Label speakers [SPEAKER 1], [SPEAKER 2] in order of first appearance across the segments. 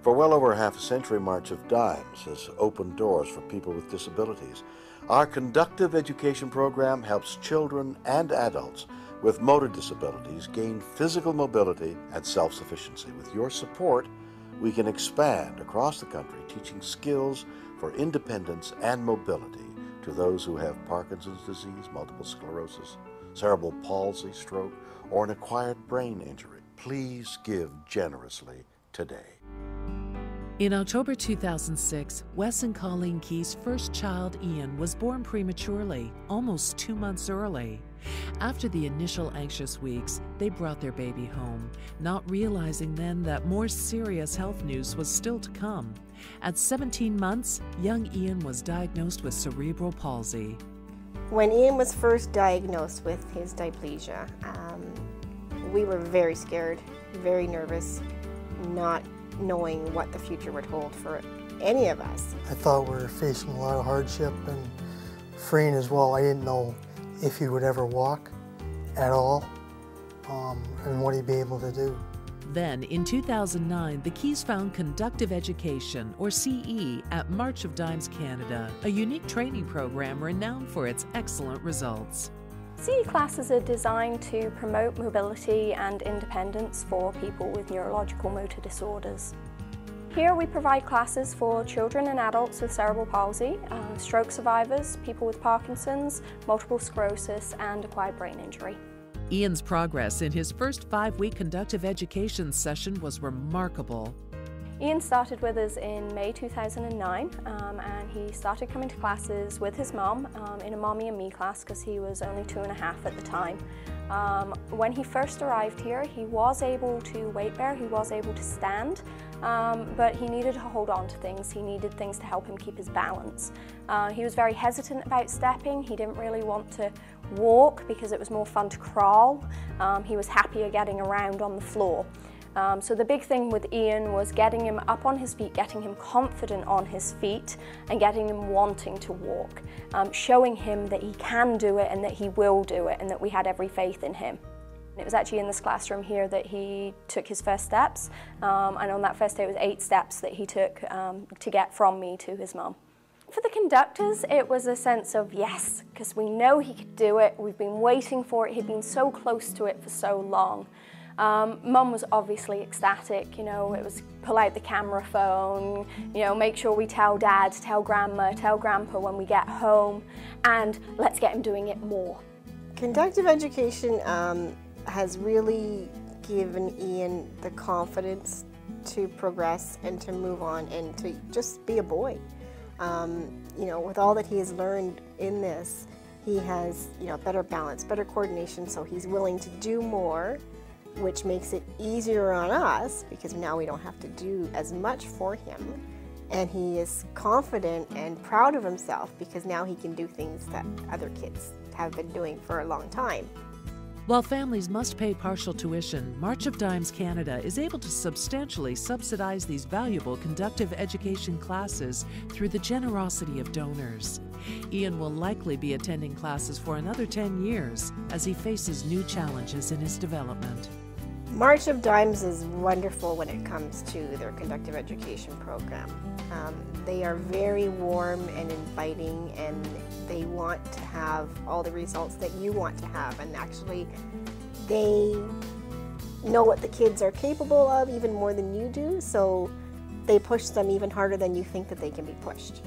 [SPEAKER 1] For well over half a century, March of Dimes has opened doors for people with disabilities. Our Conductive Education program helps children and adults with motor disabilities gain physical mobility and self-sufficiency. With your support, we can expand across the country, teaching skills for independence and mobility to those who have Parkinson's disease, multiple sclerosis, cerebral palsy, stroke, or an acquired brain injury. Please give generously today.
[SPEAKER 2] In October 2006, Wes and Colleen Kee's first child, Ian, was born prematurely, almost 2 months early. After the initial anxious weeks, they brought their baby home, not realizing then that more serious health news was still to come. At 17 months, young Ian was diagnosed with cerebral palsy.
[SPEAKER 3] When Ian was first diagnosed with his diplegia, we were very scared, very nervous, not knowing what the future would hold for any of us.
[SPEAKER 4] I thought we were facing a lot of hardship, and Frayne as well. I didn't know if he would ever walk at all, and what he'd be able to do.
[SPEAKER 2] Then, in 2009, the Kees found Conductive Education, or CE, at March of Dimes Canada, a unique training program renowned for its excellent results.
[SPEAKER 5] CE classes are designed to promote mobility and independence for people with neurological motor disorders. Here we provide classes for children and adults with cerebral palsy, stroke survivors, people with Parkinson's, multiple sclerosis, and acquired brain injury.
[SPEAKER 2] Ian's progress in his first 5-week conductive education session was remarkable.
[SPEAKER 5] Ian started with us in May 2009 and he started coming to classes with his mom in a Mommy and Me class because he was only 2.5 at the time. When he first arrived here, he was able to weight bear, he was able to stand, but he needed to hold on to things. He needed things to help him keep his balance. He was very hesitant about stepping. He didn't really want to walk because it was more fun to crawl. He was happier getting around on the floor. So the big thing with Ian was getting him up on his feet, getting him confident on his feet, and getting him wanting to walk, showing him that he can do it and that he will do it and that we had every faith in him. It was actually in this classroom here that he took his first steps, and on that first day it was 8 steps that he took to get from me to his mum. For the conductors, it was a sense of yes, because we know he could do it, we've been waiting for it, he'd been so close to it for so long. Mum was obviously ecstatic, you know, it was pull out the camera phone, you know, make sure we tell Dad, tell Grandma, tell Grandpa when we get home, and let's get him doing it more.
[SPEAKER 3] Conductive education has really given Ian the confidence to progress and to move on and to just be a boy. You know, with all that he has learned in this, he has, you know, better balance, better coordination, so he's willing to do more, which makes it easier on us because now we don't have to do as much for him. And he is confident and proud of himself because now he can do things that other kids have been doing for a long time.
[SPEAKER 2] While families must pay partial tuition, March of Dimes Canada is able to substantially subsidize these valuable conductive education classes through the generosity of donors. Ian will likely be attending classes for another 10 years as he faces new challenges in his development.
[SPEAKER 3] March of Dimes is wonderful when it comes to their conductive education program. They are very warm and inviting, and they want to have all the results that you want to have, and actually they know what the kids are capable of even more than you do, so they push them even harder than you think that they can be pushed.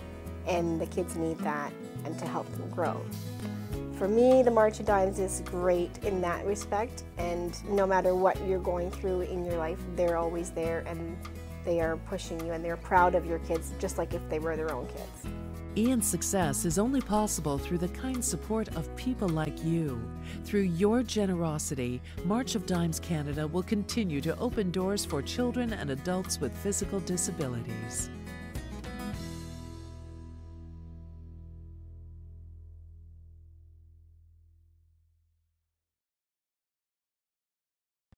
[SPEAKER 3] And the kids need that and to help them grow. For me, the March of Dimes is great in that respect, and no matter what you're going through in your life, they're always there and they are pushing you and they're proud of your kids just like if they were their own kids.
[SPEAKER 2] Ian's success is only possible through the kind support of people like you. Through your generosity, March of Dimes Canada will continue to open doors for children and adults with physical disabilities.